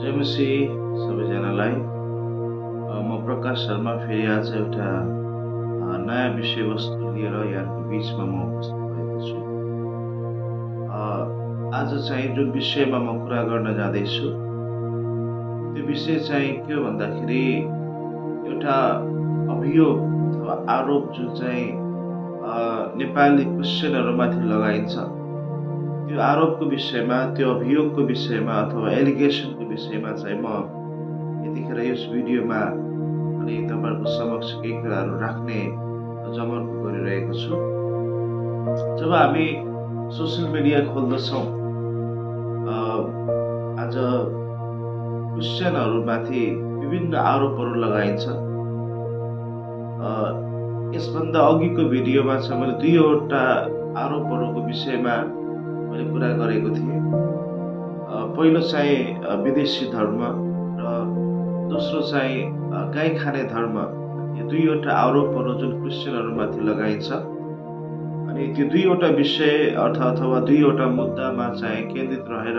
जय मसीह सबैजनालाई। म प्रकाश शर्मा फेरि आज एउटा नयाँ विषयवस्तु लिएर यहाँको बिचमा म उपस्थित भएको छु। आज चाहिँ जुन विषयमा म कुरा गर्न जाँदैछु त्यो विषय चाहिँ के हो भन्दाखेरि एउटा अभियोग अथवा आरोप जुन चाहिँ नेपाली क्रिस्चियनहरूमाथि लगाइन्छ त्यो आरोपको विषयमा, त्यो अभियोगको विषयमा अथवा एलिगेसनको विषयमा चाहिँ म यतिखेर यस भिडियोमा अनि तपाईहरुको समक्ष केही कुराहरू राख्ने जमर्को गरिरहेको छु। जब हामी सोशल मिडिया खोल्दछौँ आज क्रिस्चियनहरूमाथि विभिन्न आरोपहरू लगाइन्छ। यसभन्दा अघिको भिडियोमा चाहिँ मैले दुईवटा आरोपहरूको विषयमा मैले कुरा गरेको थिएँ। पहिलो चाहिँ विदेशी धर्म र दोस्रो चाहिँ गाई खाने धर्म। यो दुईवटा आरोपहरू जुन क्रिस्चियनहरूमाथि लगाइन्छ अनि त्यो दुईवटा विषय अथवा दुईवटा मुद्दामा चाहिँ केन्द्रित रहेर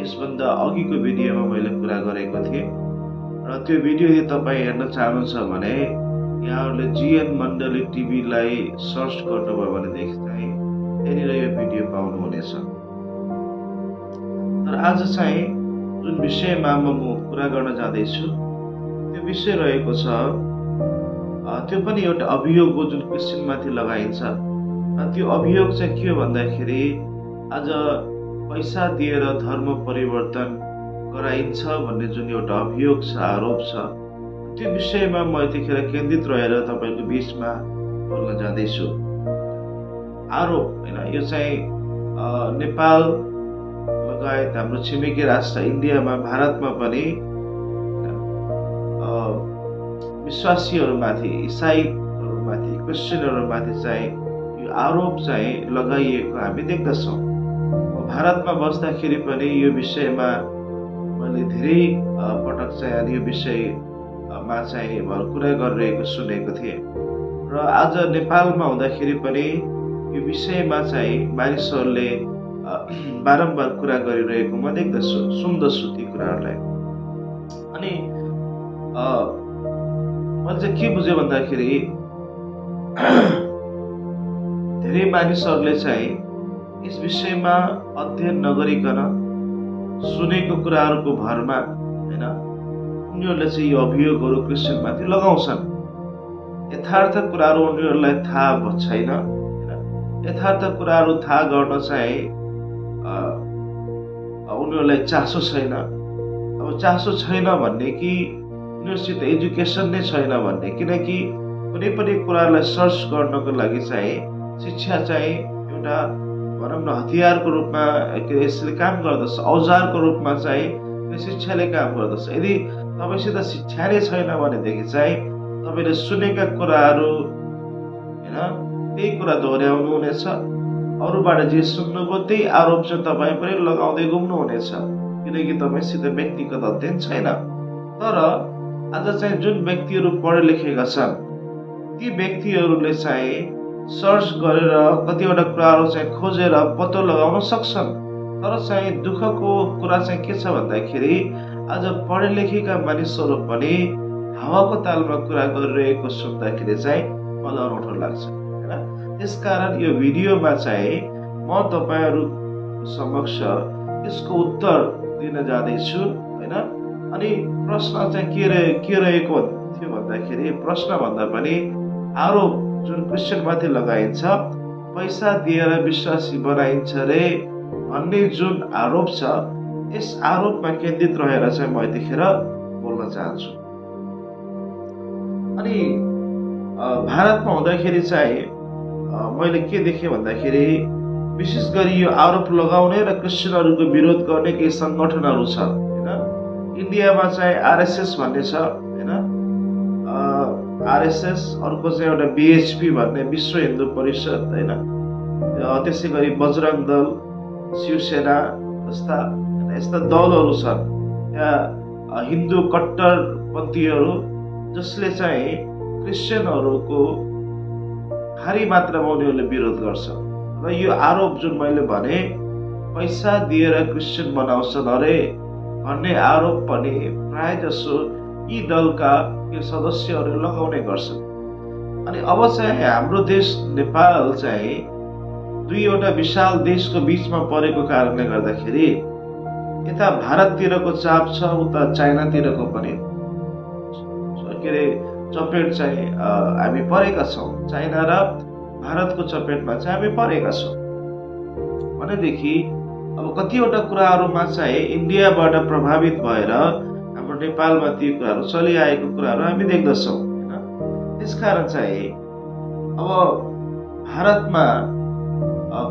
यसभन्दा अघिको भिडियोमा मैले कुरा गरेको थिएँ। र त्यो भिडियो यदि तपाईँ हेर्न चाहनुहुन्छ भने यहाँहरूले जीएन मण्डली टिभीलाई सर्च गर्नुभयो भनेदेखि चाहिँ त्यहाँनिर यो भिडियो पाउनुहुनेछ। तर आज चाहिँ जुन विषयमा म कुरा गर्न जाँदैछु त्यो विषय रहेको छ, त्यो पनि एउटा अभियोग हो जुन क्रिस्चियनमाथि लगाइन्छ। र त्यो अभियोग चाहिँ के हो भन्दाखेरि आज पैसा दिएर धर्म परिवर्तन गराइन्छ भन्ने जुन एउटा अभियोग छ, आरोप छ, त्यो विषयमा म यतिखेर केन्द्रित रहेर तपाईको बीचमा बोल्न जाँदैछु। आरोप हैन, यो चाहिँ नेपाल लगायत हाम्रो छिमेकी राष्ट्र इन्डियामा, भारतमा पनि विश्वासीहरूमाथि, इसाईहरूमाथि, क्रिस्चियनहरूमाथि चाहिँ यो आरोप चाहिँ लगाइएको हामी देख्दछौँ। भारतमा बस्दाखेरि पनि यो विषयमा मैले धेरै पटक चाहिँ यो विषयमा चाहिँ कुरा गरिरहेको सुनेको थिएँ। र आज नेपालमा हुँदाखेरि पनि यो विषयमा चाहिँ मानिसहरूले बारम्बार कुरा गरिरहेको म देख्दछु, सुन्दछु ती कुराहरूलाई। अनि मैले चाहिँ के बुझेँ भन्दाखेरि धेरै मानिसहरूले चाहिँ यस विषयमा अध्ययन नगरिकन सुनेको कुराहरूको भरमा हैन उनीहरूले चाहिँ यो अभियोगहरू क्रिस्चियनमाथि लगाउँछन्। यथार्थ कुराहरू उनीहरूलाई थाहा छैन। यथार्थ कुराहरू थाहा गर्न चाहिँ उनीहरूलाई चासो छैन। अब चासो छैन भन्ने कि उनीहरूसित एजुकेसन नै छैन भन्ने, किनकि कुनै पनि कुरालाई सर्च गर्नको लागि चाहिँ शिक्षा चाहिँ एउटा भनौँ न हतियारको रूपमा यसले काम गर्दछ, औजारको रूपमा चाहिँ शिक्षाले काम गर्दछ। यदि तपाईसित शिक्षा नै छैन भनेदेखि चाहिँ तपाईँले सुनेका कुराहरू हैन त्यही कुरा दोहोऱ्याउनु हुनेछ। अरूबाट जे सुन्नुभयो त्यही आरोप चाहिँ तपाईँ पनि लगाउँदै घुम्नुहुनेछ, किनकि तपाईँसित व्यक्तिगत अध्ययन छैन। तर आज चाहिँ जुन व्यक्तिहरू पढे लेखेका छन् ती व्यक्तिहरूले चाहिँ सर्च गरेर कतिवटा कुराहरू चाहिँ खोजेर पत्तो लगाउन सक्छन्। तर चाहिँ दुःखको कुरा चाहिँ के छ भन्दाखेरि आज पढे लेखेका मानिसहरू पनि हावाको तालमा कुरा गरिरहेको सुन्दाखेरि चाहिँ मलाई अनौठो लाग्छ हैन। त्यसकारण यो भिडियोमा चाहिँ म तपाईहरु समक्ष यसको उत्तर दिन जाँदैछु हैन। अनि प्रश्न चाहिँ के रहेको थियो भन्दाखेरि, प्रश्न भन्दा पनि आरोप जुन क्रिस्चियनमाथि लगाइन्छ, पैसा दिएर विश्वासी बनाइन्छ रे भन्ने जुन आरोप छ, यस आरोपमा केन्द्रित रहेर चाहिँ म यतिखेर बोल्न चाहन्छु। अनि भारतमा हुँदाखेरि चाहिँ मैले के देखेँ भन्दाखेरि विशेष गरी यो आरोप लगाउने र क्रिस्चियनहरूको विरोध गर्ने केही संगठनहरू छ हैन। इन्डियामा चाहिँ आरएसएस भन्ने छ हैन, आरएसएस, अर्को चाहिँ एउटा बीएचपी भन्ने विश्व हिन्दू परिषद हैन, त्यसै गरी बजरंग दल, शिवसेना जस्ता यस्ता दलहरू छन्। यहाँ हिन्दू कट्टरपन्थीहरू जसले चाहिँ क्रिस्चियनहरूको भारी मात्रामा उनीहरूले विरोध गर्छ। र यो आरोप जुन मैले भने पैसा दिएर क्रिस्चियन बनाउँछन् अरे भन्ने आरोप पनि प्राय जसो यी दलका सदस्यहरू लगाउने गर्छन्। अनि अब चाहिँ हाम्रो देश नेपाल चाहिँ दुईवटा विशाल देशको बीचमा परेको कारणले गर्दाखेरि यता भारततिरको चाप छ, उता चाइनातिरको पनि चपेट चाहिँ हामी परेका छौँ। चाइना र भारतको चपेटमा चाहिँ हामी परेका छौँ भनेदेखि अब कतिवटा कुराहरूमा चाहिँ इन्डियाबाट प्रभावित भएर हाम्रो नेपालमा ती कुराहरू चलिआएको कुराहरू हामी देख्दछौँ होइन। त्यसकारण चाहिँ अब भारतमा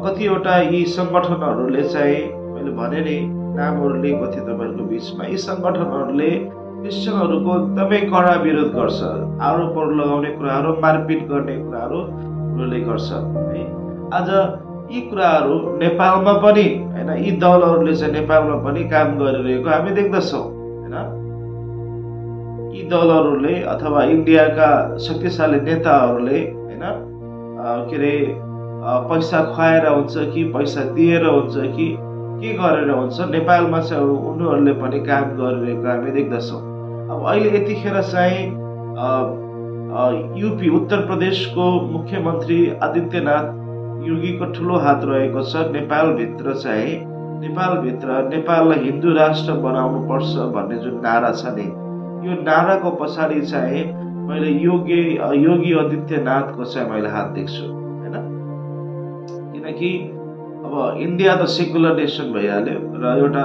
कतिवटा यी सङ्गठनहरूले चाहिँ मैले भने नि नामहरू लिएको थिएँ तपाईँहरूको बिचमा, यी सङ्गठनहरूले क्रिस्चियनहरूको एकदमै कडा विरोध गर्छ। आरोपहरू लगाउने कुराहरू, मारपिट गर्ने कुराहरू उनीहरूले गर्छ है। आज यी कुराहरू नेपालमा पनि होइन, यी दलहरूले चाहिँ नेपालमा पनि काम गरिरहेको हामी देख्दछौँ होइन। यी दलहरूले अथवा इन्डियाका शक्तिशाली नेताहरूले होइन पैसा खुवाएर हुन्छ कि पैसा दिएर हुन्छ कि के गरेर हुन्छ, नेपालमा चाहिँ उनीहरूले पनि काम गरिरहेको हामी देख्दछौँ। अब अहिले यतिखेर चाहिँ युपी उत्तर प्रदेशको मुख्यमन्त्री आदित्यनाथ योगीको ठुलो हात रहेको छ। नेपालभित्र चाहिँ नेपाललाई हिन्दू राष्ट्र बनाउनु पर्छ भन्ने जुन नारा छ नि, यो नाराको पछाडि चाहिँ मैले योगी आदित्यनाथको चाहिँ मैले हात देख्छु होइन। किनकि अब इन्डिया त सेकुलर नेसन भइहाल्यो र एउटा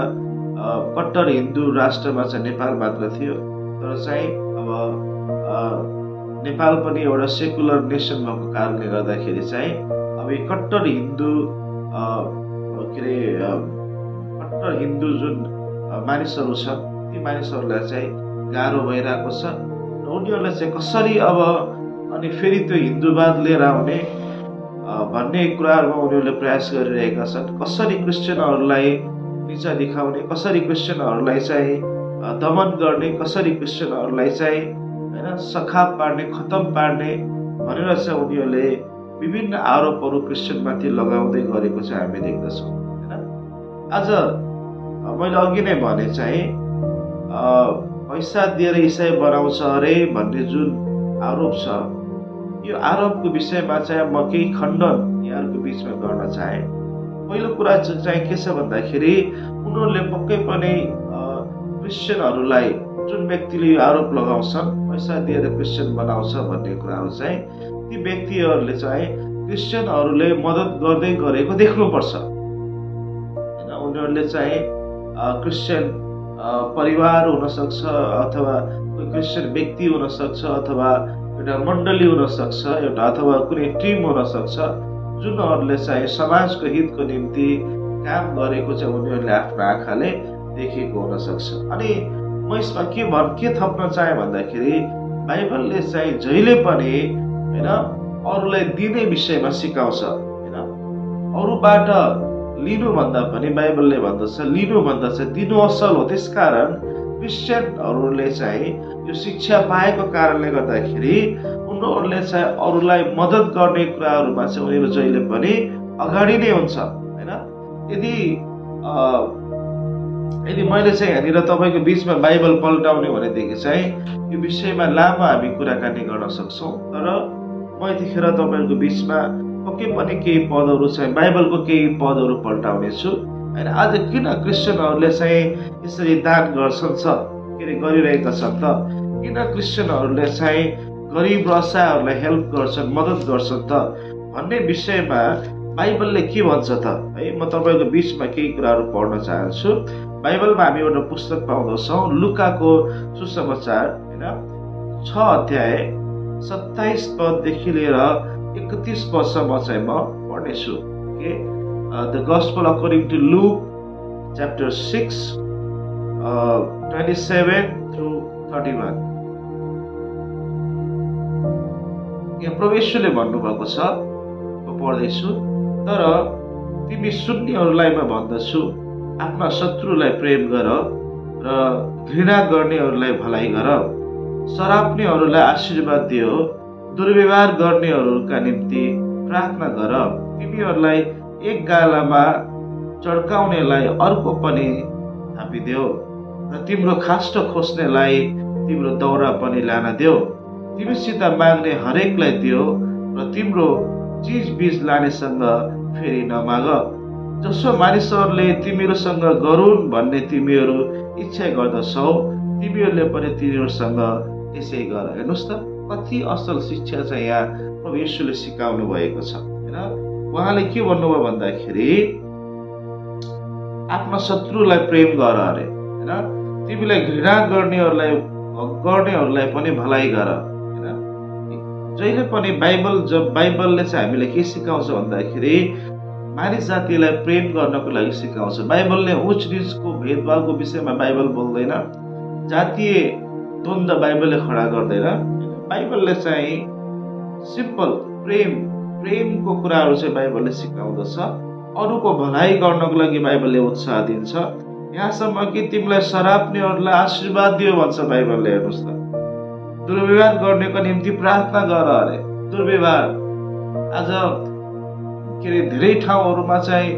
कट्टर हिन्दू राष्ट्रमा चाहिँ नेपाल मात्र थियो, तर चाहिँ अब नेपाल पनि एउटा सेकुलर नेसन भएको कारणले गर्दाखेरि चाहिँ अब यो कट्टर हिन्दू जुन मानिसहरू छन् ती मानिसहरूलाई चाहिँ गाह्रो भइरहेको छ र उनीहरूलाई चाहिँ कसरी अब अनि फेरि त्यो हिन्दूवाद लिएर आउने भन्ने कुराहरूमा उनीहरूले प्रयास गरिरहेका छन्। कसरी क्रिस्चियनहरूलाई निचा देखाउने, कसरी क्रिस्चियनहरूलाई चाहिँ दमन गर्ने, कसरी क्रिस्चियनहरूलाई चाहिँ होइन सखाप पार्ने, खतम पार्ने भनेर चाहिँ उनीहरूले विभिन्न आरोपहरू क्रिस्चियनमाथि लगाउँदै गरेको चाहिँ हामी देख्दछौँ होइन। आज मैले अघि नै भने चाहिँ पैसा दिएर इसाई बनाउँछ अरे भन्ने जुन आरोप छ, यो आरोपको विषयमा चाहिँ म केही खण्डन यहाँहरूको बिचमा गर्न चाहे। पहिलो कुरा चाहिँ के छ भन्दाखेरि उनीहरूले पक्कै पनि क्रिस्चियनहरूलाई जुन व्यक्तिले यो आरोप लगाउँछन् पैसा दिएर क्रिस्चियन बनाउँछ भन्ने कुराहरू चाहिँ ती व्यक्तिहरूले चाहिँ क्रिस्चियनहरूले मद्दत गर्दै गरेको देख्नुपर्छ होइन। उनीहरूले चाहिँ क्रिस्चियन परिवार हुनसक्छ अथवा कोही क्रिस्चियन व्यक्ति हुनसक्छ अथवा एउटा मण्डली हुनसक्छ एउटा अथवा कुनै टिम हुनसक्छ जुनहरूले चाहिँ समाजको हितको निम्ति काम गरेको चाहिँ उनीहरूले आफ्नो आँखाले देखेको हुनसक्छ। अनि म यसमा के थप्न चाहे भन्दाखेरि बाइबलले चाहिँ जहिले पनि होइन अरूलाई दिने विषयमा सिकाउँछ होइन। अरूबाट लिनुभन्दा पनि बाइबलले भन्दछ लिनुभन्दा चाहिँ दिनु असल हो। त्यसकारण क्रिस्चियनहरूले चाहिँ यो शिक्षा पाएको कारणले गर्दाखेरि उनीहरूले चाहिँ अरूलाई मद्दत गर्ने कुराहरूमा चाहिँ उनीहरू जहिले पनि अगाडि नै हुन्छ होइन। यदि मैले चाहिँ यहाँनिर तपाईँको बिचमा बाइबल पल्टाउने भनेदेखि चाहिँ यो विषयमा लामो हामी कुराकानी गर्न सक्छौँ, तर म यतिखेर तपाईँहरूको बिचमा पक्कै पनि केही पदहरू चाहिँ बाइबलको केही पदहरू पल्टाउने छु होइन। आज किन क्रिस्चियनहरूले चाहिँ यसरी दान गर्छन् गरिरहेका छन् त, किन क्रिस्चियनहरूले चाहिँ गरिब र असहायहरूलाई हेल्प गर्छन्, मद्दत गर्छन् त भन्ने विषयमा बाइबलले के भन्छ त है। म तपाईँको बिचमा केही कुराहरू पढ्न चाहन्छु। बाइबलमा हामी एउटा पुस्तक पाउँदछौँ लुकाको सुसमाचार होइन 6 अध्याय 27 पददेखि लिएर 31 पदसम्म चाहिँ म पढ्नेछु। The gospel according to Luke chapter 6 27 through 31। यहाँ प्रभु येशूले भन्नुभएको छ, म पढ्दैछु, तर तिमी सुन्नेहरूलाई म भन्दछु आफ्ना शत्रुलाई प्रेम गर र घृणा गर्नेहरूलाई भलाइ गर, सराप्नेहरूलाई आशीर्वाद दियो, दुर्व्यवहार गर्नेहरूका निम्ति प्रार्थना गर, तिमीहरूलाई एक गालामा चड्काउनेलाई अर्को पनि थापिदेऊ र तिम्रो खास्टो खोज्नेलाई तिम्रो दौरा पनि लान देऊ। तिमीसित माग्ने हरेकलाई दियो र तिम्रो चिज बीज लानेसँग फेरि नमाग। जसो मानिसहरूले तिमीहरूसँग गरून् भन्ने तिमीहरू इच्छा गर्दछौ, तिमीहरूले पनि तिनीहरूसँग त्यसै गर। हेर्नुहोस् त, कति असल शिक्षा चाहिँ यहाँ प्रभु येशूले सिकाउनु भएको छ हैन। उहाँले के भन्नुभयो भन्दाखेरि आफ्नो शत्रुलाई प्रेम गर अरे हैन। तिमीलाई घृणा गर्नेहरूलाई पनि भलाइ गर हैन। जहिले पनि बाइबलले चाहिँ हामीलाई के सिकाउँछ भन्दाखेरि मानिस जातिलाई प्रेम गर्नको लागि सिकाउँछ। बाइबलले उच्च नीचको भेदभावको विषयमा बाइबल बोल्दैन, जातीय द्वन्द्व बाइबलले खडा गर्दैन। बाइबलले चाहिँ सिम्पल प्रेमको कुराहरू चाहिँ बाइबलले सिकाउँदछ। अरूको भलाइ गर्नको लागि बाइबलले उत्साह दिन्छ। यहाँसम्म कि तिमीलाई सराप्नेहरूलाई आशीर्वाद दियो भन्छ बाइबलले। हेर्नुहोस् त, दुर्व्यवहार गर्नेको निम्ति प्रार्थना गर अरे। दुर्व्यवहार आज धेरै ठाउँहरूमा चाहिँ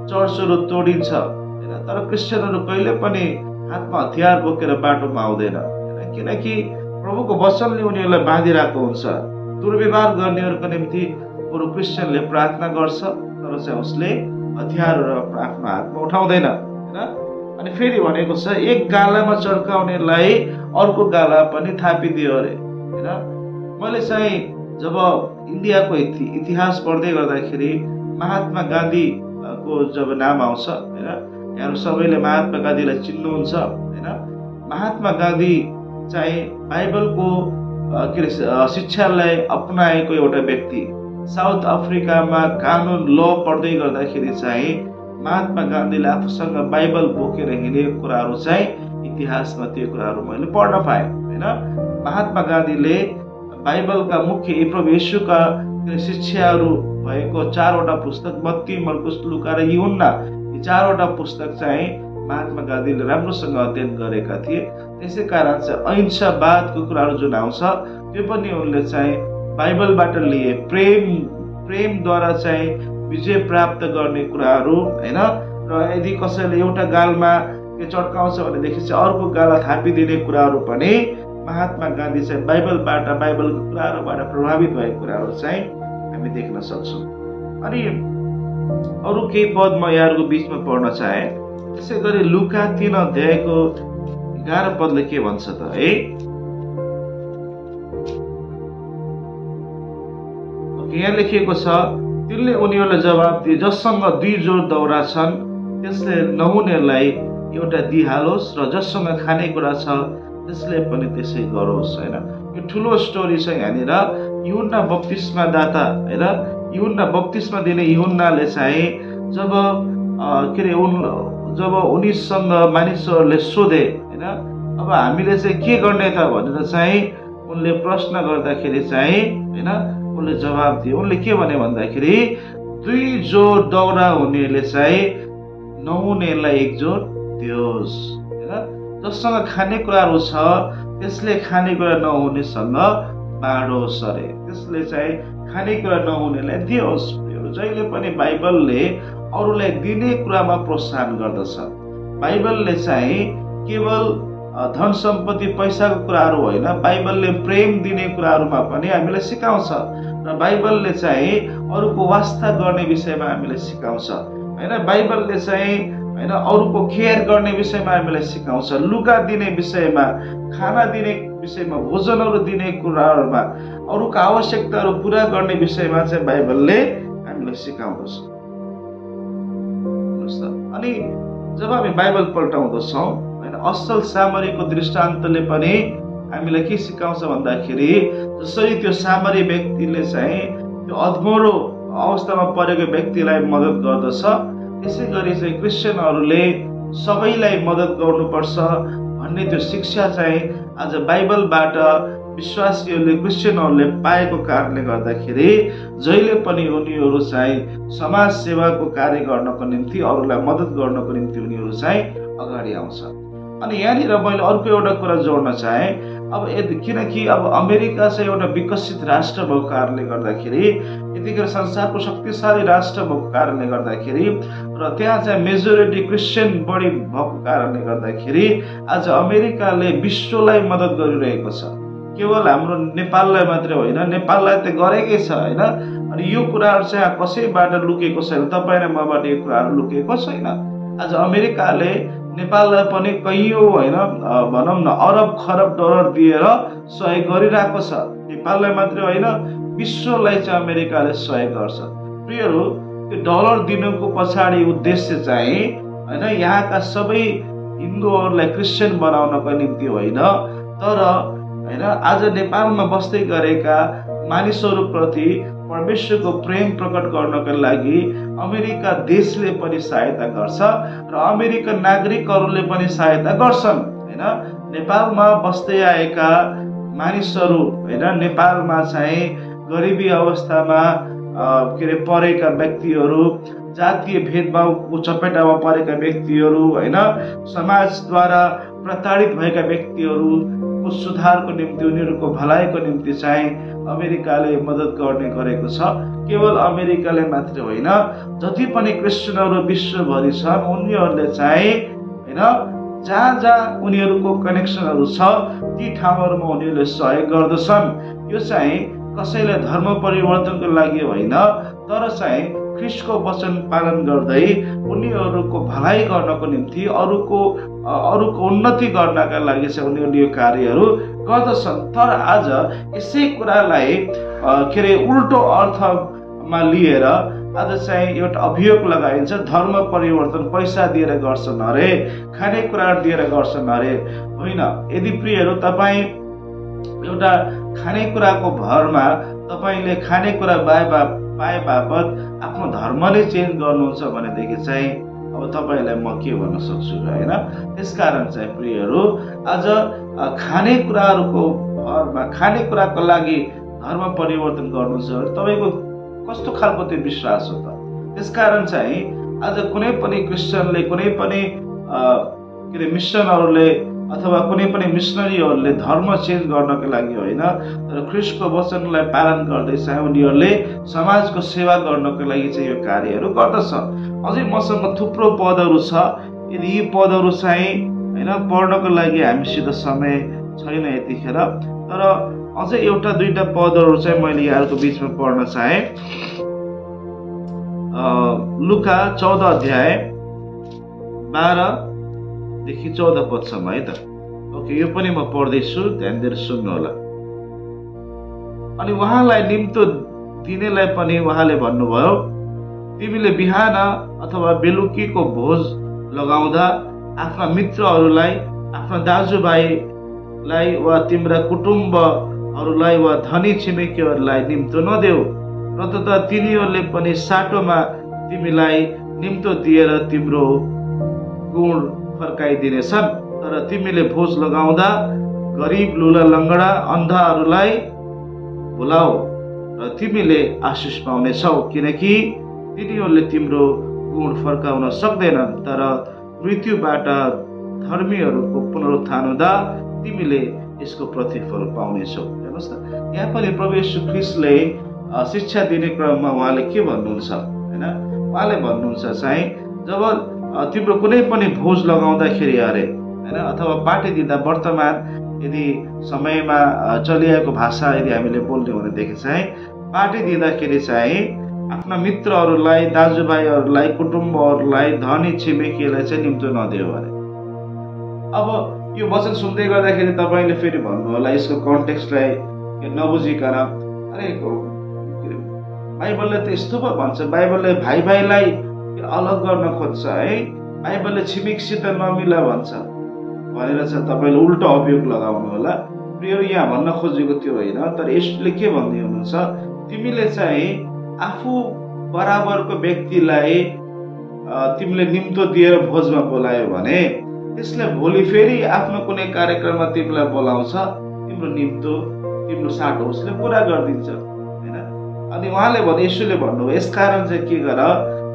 चर्चहरू तोडिन्छ हैन, तर क्रिस्चियनहरू कहिले पनि हातमा हतियार बोकेर बाटोमा आउँदैन हैन, किनकि प्रभुको वचनले उनीहरूलाई बाँधिरहेको हुन्छ। दुर्व्यवहार गर्नेहरूको निम्ति बरु क्रिस्चियनले प्रार्थना गर्छ, तर चाहिँ उसले हतियारहरू आफ्नो हातमा उठाउँदैन हैन। अनि फेरि भनेको छ, एक गालामा चर्काउनेलाई अर्को गाला पनि थापिदियो अरे हैन। मैले चाहिँ जब इन्डियाको इतिहास पढ्दै गर्दाखेरि महात्मा गान्धीको जब नाम आउँछ हैन, यहाँहरू सबैले महात्मा गान्धीलाई चिन्नुहुन्छ हैन। महात्मा गान्धी चाहिँ बाइबलको शिक्षालाई अपनाएको एउटा व्यक्ति। साउथ अफ्रिकामा कानुन ल पढ्दै गर्दाखेरि चाहिँ महात्मा गान्धीले आफूसँग बाइबल बोकेर हिँडेको कुराहरू चाहिँ इतिहासमा त्यो कुराहरू मैले पढ्न पाएँ हैन। महात्मा गान्धीले बाइबलका मुख्य प्रभु येशूका शिक्षाहरू भएको 4वटा पुस्तक, मत्ती, मर्कुस, लुका र यूहन्ना, यी 4वटा पुस्तक चाहिँ महात्मा गान्धीले राम्रोसँग अध्ययन गरेका थिए। त्यसै कारण चाहिँ अहिंसावादको कुराहरू जुन आउँछ त्यो पनि उनले चाहिँ बाइबलबाट लिए। प्रेमद्वारा चाहिँ विजय प्राप्त गर्ने कुराहरू हैन। र यदि कसैले एउटा गालमा के चड्काउँछ भनेदेखि चाहिँ अर्को गाला थापिदिने कुराहरू पनि महात्मा गान्धी चाहिँ बाइबलको कुराहरूबाट प्रभावित भएको कुराहरू चाहिँ हामी देख्न सक्छौँ। अनि अरू केही पद म यहाँहरूको बिचमा पढ्न चाहे। त्यसै गरी लुका 3 अध्यायको 11 पदले के भन्छ त है, यहाँ लेखिएको छ, तिनले उनीहरूलाई जवाब दिए, जससँग 2 जोर दौरा छन् त्यसले नहुनेलाई एउटा दिइहालोस् र जससँग खानेकुरा छ त्यसले पनि त्यसै गरोस् हैन। यो ठुलो स्टोरी छ यहाँनिर। यूहन्ना बप्तिस्मा दाता हैन, यूहन्ना बप्तिस्मा दिने यूहन्नाले चाहिँ जब उनीसँग मानिसहरूले सोधे हैन, अब हामीले चाहिँ के गर्ने त भनेर चाहिँ उनले प्रश्न गर्दाखेरि चाहिँ हैन, उनले जवाब दिए। उनले के भने भन्दाखेरि 2 जोर दौरा हुनेले चाहिँ नहुनेलाई 1 जोर दियोस् हैन। जससँग खानेकुराहरू छ त्यसले खानेकुरा नहुनेसँग बाँडोस् अरे। त्यसले चाहिँ खानेकुरा नहुनेलाई दियोस्। जहिले पनि बाइबलले अरूलाई दिने कुरामा प्रोत्साहन गर्दछ। बाइबलले चाहिँ केवल धन सम्पत्ति पैसाको कुराहरू होइन, बाइबलले प्रेम दिने कुराहरूमा पनि हामीलाई सिकाउँछ। र बाइबलले चाहिँ अरूको वास्ता गर्ने विषयमा हामीलाई सिकाउँछ हैन। बाइबलले चाहिँ हैन अरूको केयर गर्ने विषयमा हामीलाई सिकाउँछ। लुगा दिने विषयमा, खाना दिने विषयमा, भोजनहरू दिने कुराहरूमा, अरूको आवश्यकताहरू पुरा गर्ने विषयमा चाहिँ बाइबलले हामीलाई सिकाउँदछ। अनि जब हामी बाइबल पल्टाउँदछौँ हैन, असल सामरीको दृष्टान्तले पनि हामीलाई के सिकाउँछ भन्दाखेरि जसरी त्यो सामरी व्यक्तिले चाहिँ त्यो अधमरो अवस्थामा परेको व्यक्तिलाई मद्दत गर्दछ, त्यसै गरी चाहिँ क्रिस्चियनहरूले सबैलाई मद्दत गर्नुपर्छ भन्ने त्यो शिक्षा चाहिँ आज बाइबलबाट विश्वासीहरूले, क्रिस्चियनहरूले पाएको कारणले गर्दाखेरि जहिले पनि उनीहरू चाहिँ समाज सेवाको कार्य गर्नको निम्ति, अरूलाई मद्दत गर्नको निम्ति उनीहरू चाहिँ अगाडि आउँछ। अनि यहाँनिर मैले अर्को एउटा कुरा जोड्न चाहे। अब किनकि अब अमेरिका चाहिँ एउटा विकसित राष्ट्र भएको कारणले गर्दाखेरि, यतिखेर संसारको शक्तिशाली राष्ट्र भएको कारणले गर्दाखेरि र त्यहाँ चाहिँ मेजोरिटी क्रिस्चियन बढी भएको कारणले गर्दाखेरि आज अमेरिकाले विश्वलाई मद्दत गरिरहेको छ। केवल हाम्रो नेपाललाई मात्रै होइन, नेपाललाई त गरेकै छ होइन। अनि यो कुराहरू चाहिँ कसैबाट लुकेको छैन, तपाईँ र मबाट यो कुराहरू लुकेको छैन। आज अमेरिकाले नेपाललाई पनि कैयौँ होइन भनौँ न अरब खरब डलर दिएर सहयोग गरिरहेको छ। नेपाललाई मात्रै होइन, विश्वलाई चाहिँ अमेरिकाले सहयोग गर्छ। प्रियहरू, त्यो डलर दिनुको पछाडि उद्देश्य चाहिँ होइन यहाँका सबै हिन्दूहरूलाई क्रिस्चियन बनाउनको निम्ति होइन, तर होइन आज नेपालमा बस्दै गरेका मानिसहरूप्रति परमेश्वरको प्रेम प्रकट गर्नको लागि अमेरिका देशले पनि सहायता गर्छ र अमेरिकन नागरिकहरूले पनि सहायता गर्छन् होइन। नेपालमा बस्दै आएका मानिसहरू होइन, नेपालमा चाहिँ गरिबी अवस्थामा परेका व्यक्तिहरू, जातीय भेदभावको चपेटामा परेका व्यक्तिहरू होइन, समाजद्वारा प्रताडित भएका व्यक्तिहरूको सुधारको निम्ति, उनीहरूको भलाइको निम्ति चाहिँ अमेरिकाले मद्दत गरेको छ। केवल अमेरिकाले मात्रै होइन, जति पनि क्रिस्चियनहरू विश्वभरि छन् उनीहरूले चाहिँ होइन जहाँ जहाँ उनीहरूको कनेक्सनहरू छ ती ठाउँहरूमा उनीहरूले सहयोग गर्दछन्। यो चाहिँ कसैलाई धर्म परिवर्तनको लागि होइन, तर चाहिँ ख्रीष्टको वचन पालन गर्दै उनीहरूको भलाइ गर्नको निम्ति, अरूको उन्नति गर्नका लागि चाहिँ उनीहरूले यो कार्यहरू गर्दछन्। तर आज यसै कुरालाई उल्टो अर्थमा लिएर आज चाहिँ एउटा अभियोग लगाइन्छ, धर्म परिवर्तन पैसा दिएर गर्छन् अरे, खानेकुराहरू दिएर गर्छन् अरे। होइन, यदि प्रियहरू तपाईँ एउटा खानेकुराको भरमा तपाईँले खानेकुरा पाए बापत आफ्नो धर्म नै चेन्ज गर्नुहुन्छ भनेदेखि चाहिँ अब तपाईँलाई म के भन्न सक्छु र होइन। त्यसकारण चाहिँ प्रियहरू, आज खानेकुराहरूको भरमा खानेकुराको लागि धर्म परिवर्तन गर्नु छ भने तपाईँको कस्तो खालको त्यो विश्वास हो त। त्यसकारण चाहिँ आज कुनै पनि क्रिस्चियनले, कुनै पनि मिसनहरूले अथवा कुनै पनि मिसनरीहरूले धर्म चेन्ज गर्नको लागि होइन, तर ख्रीष्टको वचनलाई पालन गर्दै चाहिँ उनीहरूले समाजको सेवा गर्नको लागि चाहिँ यो कार्यहरू गर्दछ। अझै मसँग थुप्रो पदहरू छ, यदि यी पदहरू चाहिँ होइन पढ्नको लागि हामीसित समय छैन यतिखेर, तर अझै एउटा दुईटा पदहरू चाहिँ मैले यहाँको बिचमा पढ्न चाहे। लुका 14 अध्याय 12देखि 14 पदसम्म है त। ओके, यो पनि म पढ्दैछु, ध्यान दिएर सुन्नु होला। अनि उहाँलाई निम्तो दिनेलाई पनि उहाँले भन्नुभयो, तिमीले बिहान अथवा बेलुकीको भोज लगाउँदा आफ्ना मित्रहरूलाई, आफ्ना दाजुभाइलाई वा तिम्रा कुटुम्बहरूलाई वा धनी छिमेकीहरूलाई निम्तो नदेऊ, र त तिनीहरूले पनि साटोमा तिमीलाई निम्तो दिएर तिम्रो गुण फर्काइदिनेछन्। तर तिमीले भोज लगाउँदा गरिब, लुला, लङ्गडा, अन्धाहरूलाई बोलाऊ र तिमीले आशिष पाउनेछौ, किनकि तिनीहरूले तिम्रो गुण फर्काउन सक्दैनन्, तर मृत्युबाट धर्मीहरूको पुनरुत्थान हुँदा तिमीले यसको प्रतिफल पाउनेछौ। हेर्नुहोस् त, यहाँ पनि प्रभु येशू ख्रीष्टले शिक्षा दिने क्रममा उहाँले के भन्नुहुन्छ होइन, उहाँले भन्नुहुन्छ चाहिँ जब तिम्रो कुनै पनि भोज लगाउँदाखेरि अरे होइन, अथवा पार्टी दिँदा, वर्तमान यदि समयमा चलिआएको भाषा यदि हामीले बोल्ने भनेदेखि चाहिँ पार्टी दिँदाखेरि चाहिँ आफ्ना मित्रहरूलाई, दाजुभाइहरूलाई, कुटुम्बहरूलाई, धनी छिमेकीलाई चाहिँ निम्तो नदियो अरे। अब यो वचन सुन्दै गर्दाखेरि तपाईँले फेरि भन्नु होला यसको कन्टेक्स्टलाई नबुझिकन, अरे बाइबलले त यस्तो पो भन्छ, बाइबलले भाइ भाइलाई अलग गर्न खोज्छ है, बाइबलले छिमेकसित नमिला भन्छ भनेर चाहिँ तपाईँले उल्टो अभियोग लगाउनु होला। प्रिय, यहाँ भन्न खोजेको त्यो होइन, तर यसले के भन्दै हुनुहुन्छ, तिमीले चाहिँ आफू बराबरको व्यक्तिलाई तिमीले निम्तो दिएर भोजमा बोलायो भने त्यसले भोलि फेरि आफ्नो कुनै कार्यक्रममा तिमीलाई बोलाउँछ, तिम्रो निम्तो, तिम्रो साटो उसले पुरा गरिदिन्छ होइन। अनि उहाँले भने, यसोले भन्नुभयो, यसकारण चाहिँ के गर,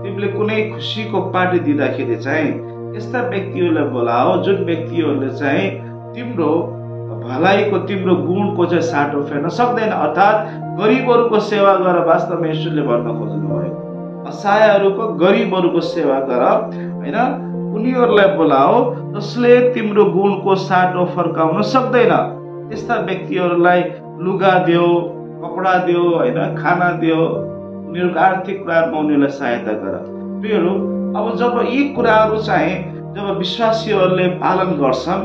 तिमीले कुनै खुसीको पार्टी दिँदाखेरि चाहिँ यस्ता व्यक्तिहरूलाई बोलाओ जुन व्यक्तिहरूले चाहिँ तिम्रो भलाइको, तिम्रो गुणको चाहिँ साटो फेर्न सक्दैन। अर्थात् गरिबहरूको सेवा गरेर वास्तवमा यसोले भन्न खोज्नुभयो। असहायहरूको गरिबहरूको सेवा गर हैन, उनीहरूलाई बोलाओ जसले तिम्रो गुणको साटो फर्काउन सक्दैन। त्यस्ता व्यक्तिहरूलाई लुगा दियो, कपडा दियो हैन, खाना दियो, उनीहरूको आर्थिक कुराहरूमा उनीहरूलाई सहायता गर। प्रियहरू, अब जब यी कुराहरू चाहिँ जब विश्वासीहरूले पालन गर्छन्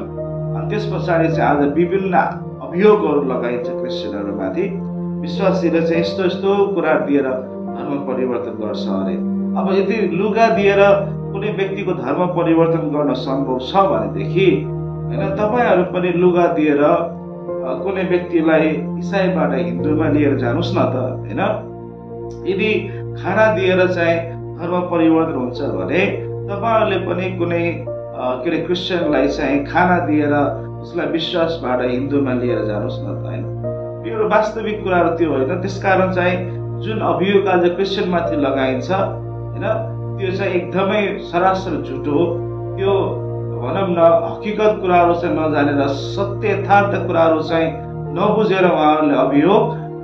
अनि त्यस पछाडि चाहिँ आज विभिन्न अभियोगहरू लगाइन्छ क्रिस्चियनहरूमाथि। विश्वासीले चाहिँ यस्तो यस्तो कुरा दिएर धर्म परिवर्तन गर्छ अरे। अब यदि लुगा दिएर कुनै व्यक्तिको धर्म परिवर्तन गर्न सम्भव छ भनेदेखि हैन, तपाईहरू पनि लुगा दिएर कुनै व्यक्तिलाई इसाईबाट हिन्दूमा लिएर जानुस् न त हैन। यदि खाना दिएर चाहिँ धर्म परिवर्तन हुन्छ भने तपाईहरूले पनि कुनै क्रिस्चियनलाई चाहिँ खाना दिएर उसलाई विश्वासबाट हिन्दूमा लिएर जानुस् न त हैन। यो वास्तविक कुराहरू त्यो होइन। त्यसकारण चाहिँ जुन अभियोग आज क्रिस्चियनमाथि लगाइन्छ हैन, त्यो चाहिँ एकदमै सरासर झुटो हो। त्यो भनौँ न हकीकत कुराहरू चाहिँ नजानेर सत्य यथार्थ कुराहरू चाहिँ नबुझेर उहाँहरूले अभियोग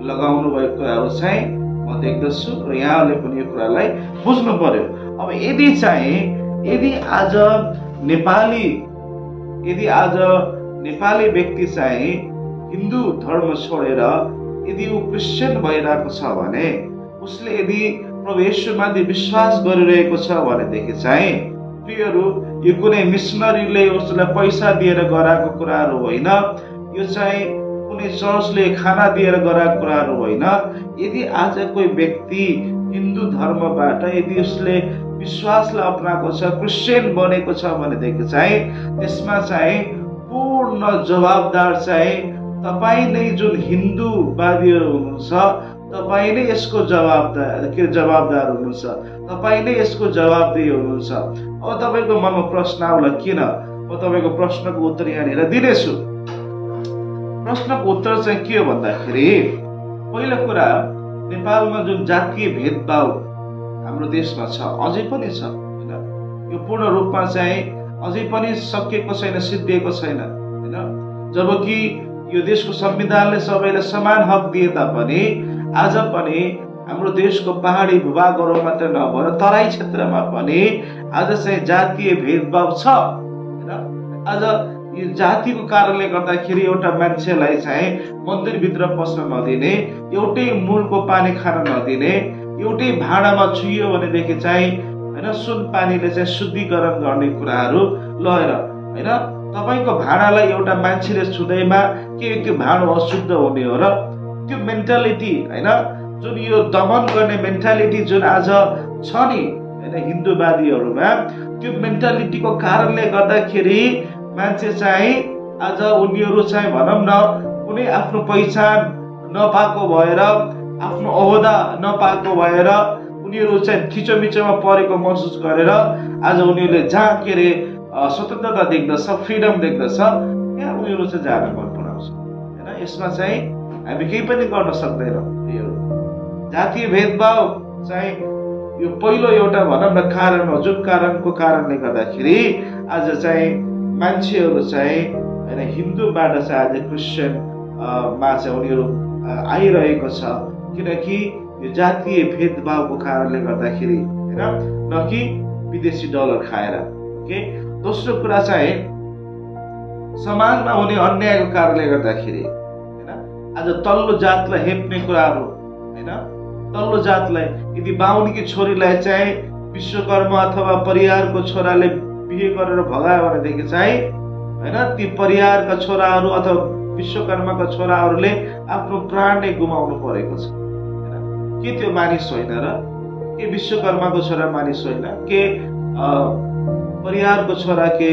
लगाउनु भएको कुराहरू चाहिँ म देख्दछु र यहाँहरूले पनि यो कुरालाई बुझ्नु पर्यो। अब यदि आज नेपाली व्यक्ति चाहिँ हिन्दू धर्म छोडेर यदि ऊ क्रिस्चियन भइरहेको छ भने, उसले यदि प्रभु येशूमाथि विश्वास गरिरहेको छ भनेदेखि चाहिँ प्रियहरू, यो कुनै मिसनरीले उसलाई पैसा दिएर गराएको कुराहरू होइन। यो चाहिँ कुनै चर्चले खाना दिएर गराएको कुराहरू होइन। यदि आज कोही व्यक्ति हिन्दू धर्मबाट यदि उसले विश्वासलाई अपनाएको छ, क्रिस्चियन बनेको छ भनेदेखि चाहिँ त्यसमा चाहिँ पूर्ण जवाबदार चाहिँ तपाईँ नै जुन हिन्दूवादीहरू हुनुहुन्छ, तपाईँ नै यसको जवाबदार हुनुहुन्छ, तपाईँ नै यसको जवाबदेही हुनुहुन्छ। अब तपाईँको मनमा प्रश्न आउला किन? म तपाईँको प्रश्नको उत्तर यहाँनिर दिनेछु। प्रश्नको उत्तर चाहिँ के हो भन्दाखेरि, पहिलो कुरा, नेपालमा जुन जातीय भेदभाव हाम्रो देशमा छ, अझै पनि छ हैन। यो पूर्ण रूपमा चाहिँ अझै पनि सकिएको छैन, सिद्धिएको छैन हैन। जबकि यो देशको संविधानले सबैलाई समान हक दिए तापनि आज पनि हाम्रो देशको पहाडी भूभागहरू मात्र नभएर तराई क्षेत्रमा पनि आज चाहिँ जातीय भेदभाव छ हैन। आज यो जातिको कारणले गर्दाखेरि एउटा मान्छेलाई चाहिँ मन्दिरभित्र पस्न नदिने, एउटै मूलको पानी खान नदिने, एउटै भाँडामा छुइयो भनेदेखि चाहिँ हैन सुन पानीले चाहिँ शुद्धिकरण गर्ने कुराहरू लगेर हैन। तपाईको भाँडालाई एउटा मान्छेले छुँदैमा के त्यो भाँडो अशुद्ध हुने हो र? त्यो मेन्टालिटी हैन, जुन यो दमन गर्ने मेन्टालिटी जुन आज छ नि हैन हिन्दूवादीहरूमा, त्यो मेन्टालिटीको कारणले गर्दाखेरि मान्छे चाहिँ आज उनीहरू चाहिँ भनौँ न कुनै आफ्नो पहिचान नपाएको भएर, आफ्नो ओहदा नपाएको भएर उनीहरू चाहिँ थिचोमिचोमा परेको महसुस गरेर आज उनीहरूले जहाँ के अरे स्वतन्त्रता देख्दछ, फ्रिडम देख्दछ, त्यहाँ उनीहरू चाहिँ जान मन पराउँछ हैन। यसमा चाहिँ हामी केही पनि गर्न सक्दैनौँ। यो जातीय भेदभाव चाहिँ यो पहिलो एउटा भनौँ न कारण हो, जुन कारणको कारणले गर्दाखेरि आज चाहिँ मान्छेहरू चाहिँ हैन हिन्दूबाट चाहिँ आज क्रिस्चियन मा चाहिँ उनीहरू आइरहेको छ, किनकि यो जातीय भेदभावको कारणले गर्दाखेरि हैन, न कि विदेशी डलर खाएर। ओके, दोस्रो कुरा चाहिँ समाजमा हुने अन्यायको कारणले गर्दाखेरि हैन, आज तल्लो जातलाई हेप्ने कुराहरू हैन। तल्लो जातलाई यदि बाहुनीकी छोरीलाई चाहिँ विश्वकर्मा अथवा परिवारको छोराले बिहे गरेर भगायो भनेदेखि चाहिँ हैन ती परिवारका छोराहरू अथवा विश्वकर्माका छोराहरूले आफ्नो प्राण नै गुमाउनु परेको छ हैन। के त्यो मानिस होइन र? के विश्वकर्माको छोरा मानिस होइन? के परिवारको छोरा के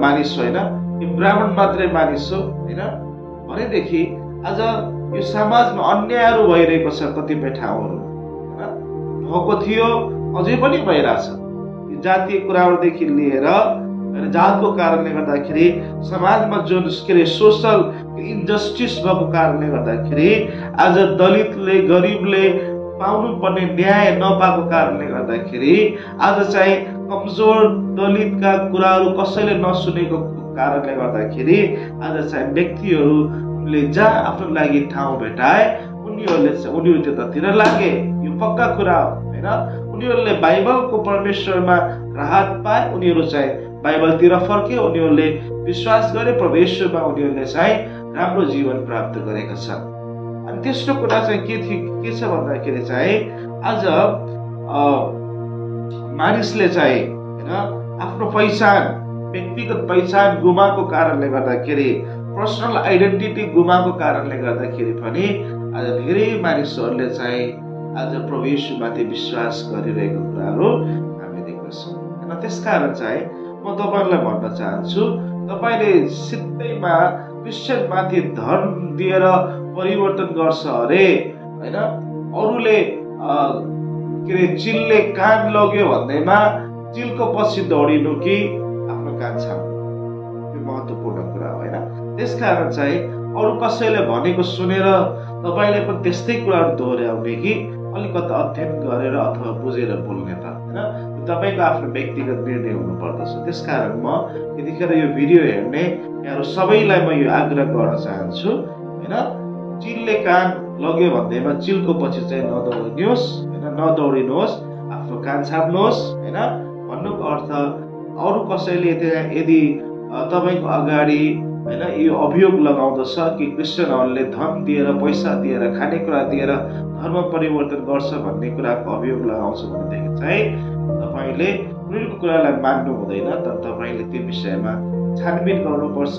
मानिस होइन? यो ब्राह्मण मात्रै मानिस हो हैन? भनेदेखि आज यो समाजमा अन्यायहरू भइरहेको छ कतिपय ठाउँहरू हैन। भएको थियो, अझै पनि भइरहेछ। जातीय कुराहरूदेखि लिएर जातको कारणले गर्दाखेरि समाजमा जुन के अरे सोसल इन्जस्टिस भएको कारणले गर्दाखेरि आज दलितले गरिबले पाउनु पर्ने न्याय नपाएको कारणले गर्दाखेरि आज चाहिँ कमजोर दलितका कुराहरू कसैले नसुनेको कारणले गर्दाखेरि आज चाहिँ व्यक्तिहरूले जहाँ आफ्नो लागि ठाउँ भेटाए उनीहरू त्यतातिर लागे। यो पक्का कुरा हो हैन। उनीहरूले बाइबलको परमेश्वरमा राहत पाए, उनीहरू चाहिँ बाइबलतिर फर्के, उनीहरूले विश्वास गरे, प्रभु येशूमा उनीहरूले चाहिँ राम्रो जीवन प्राप्त गरेका छन्। अनि तेस्रो कुरा चाहिँ के छ भन्दाखेरि चाहिँ आज मानिसले चाहिँ हैन आफ्नो पहिचान, व्यक्तिगत पहिचान गुमाएको कारणले गर्दाखेरि, पर्सनल आइडेन्टिटी गुमाएको कारणले गर्दाखेरि पनि आज धेरै मानिसहरूले चाहिँ आज प्रभु येशूमाथि विश्वास गरिरहेको कुराहरू हामी देख्दछौँ हैन। त्यसकारण चाहिँ म तपाईहरुलाई भन्न चाहन्छु, तपाईले सिधैमा क्रिस्चियनमाथि धर्म दिएर परिवर्तन गर्छ अरे हैन। अरूले चिलले कान लग्यो भन्दैमा चिलको पछि दौडिनु कि आफ्नो कान छाम्नु, त्यो महत्त्वपूर्ण कुरा हो हैन। त्यसकारण चाहिँ अरू कसैले भनेको सुनेर तपाईले पनि त्यस्तै कुराहरू दोहोर्याउने कि अलिकति अध्ययन गरेर अथवा बुझेर बोल्ने त हैन, तपाईको आफ्नो व्यक्तिगत निर्णय हुनुपर्दछ। त्यसकारण म यतिखेर यो भिडियो हेर्ने यहाँहरु सबैलाई म यो आग्रह गर्न चाहन्छु हैन, चिलले कान लग्यो भन्दैमा चिलको पछि चाहिँ नदौडिनुहोस् हैन, नदौडिनुहोस्, आफ्नो कान छाप्नुहोस् हैन। भन्नुको अर्थ अरू कसैले यदि तपाईको अगाडि हैन यो अभियोग लगाउँदछ कि क्रिस्चियनहरूले धन दिएर, पैसा दिएर, खानेकुरा दिएर धर्म परिवर्तन गर्छ भन्ने कुराको अभियोग लगाउँछ भनेदेखि चाहिँ तपाईले उनीहरूको कुरालाई मान्नु हुँदैन, तर तपाईले त्यो विषयमा छानबिन गर्नुपर्छ,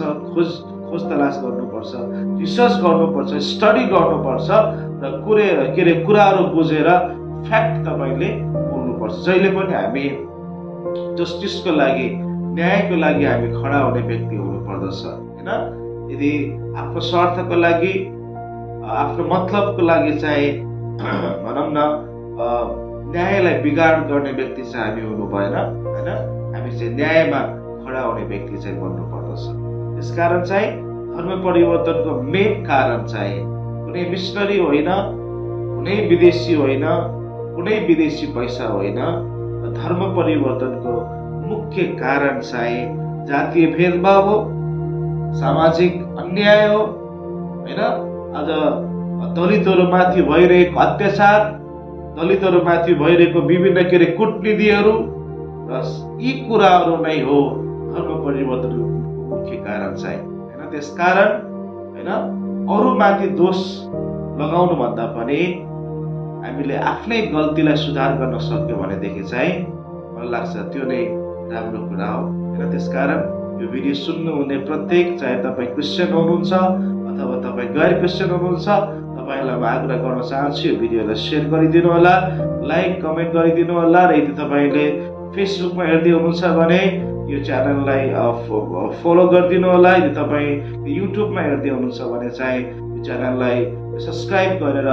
खोज तलास गर्नुपर्छ, रिसर्च गर्नुपर्छ, स्टडी गर्नुपर्छ र कुराहरू बुझेर फ्याक्ट तपाईले बोल्नुपर्छ। जहिले पनि हामी जस्टिसको लागि, न्यायको लागि हामी खडा हुने व्यक्ति हुनुपर्दछ हैन। यदि आफ्नो स्वार्थको लागि, आफ्नो मतलबको लागि चाहिँ भनौँ न न्यायलाई बिगाड गर्ने व्यक्ति चाहिँ हामी हुनु भएन हैन। हामी चाहिँ न्यायमा खडा हुने व्यक्ति चाहिँ बन्नु पर्दछ। त्यसकारण चाहिँ धर्म परिवर्तनको मेन कारण चाहिँ कुनै मिशनरी होइन, कुनै विदेशी होइन, कुनै विदेशी पैसा होइन। धर्म परिवर्तनको मुख्य कारण चाहिँ जातीय भेदभाव हो, सामाजिक अन्याय हो हैन। आज दलितहरूमाथि भइरहेको अत्याचार, दलितहरूमाथि भइरहेको विभिन्न कूटनीतिहरू र यी कुराहरू नै हो धर्म परिवर्तनको मुख्य कारण चाहिँ हैन। त्यसकारण हैन अरूमाथि दोष लगाउनु भन्दा पनि हामीले आफ्नै गल्तीलाई सुधार गर्न सक्यो भनेदेखि चाहिँ मलाई लाग्छ त्यो नै राम्रो कुरा हो हैन। त्यसकारण यो भिडियो सुन्नु हुने प्रत्येक, चाहे तपाईँ क्रिस्चियन हुनुहुन्छ अथवा तपाईँ गैर क्रिस्चियन हुनुहुन्छ, तपाईलाई म आग्रह गर्न चाहन्छु यो भिडियोलाई शेयर गरिदिनु होला, लाइक कमेन्ट गरिदिनु होला। र यदि तपाईले फेसबुकमा हेर्दै हुनुहुन्छ भने यो च्यानललाई फलो गरिदिनु होला। यदि तपाईँ युट्युबमा हेर्दै हुनुहुन्छ भने चाहिँ यो च्यानललाई सब्स्क्राइब गरेर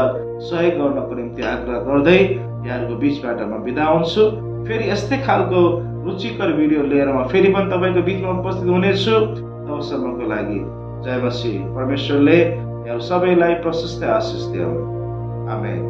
सहयोग गर्नको निम्ति आग्रह गर्दै यहाँहरुको बीचबाट म बिदा हुन्छु। फेरि यस्तै खालको रुचिकर भिडियो लिएर म फेरि पनि तपाईको बीचमा उपस्थित हुनेछु। तबसम्मको लागि जय मसीह। परमेश्वरले यहाँ सबैलाई प्रशस्त आशीष दिउन्। आमेन।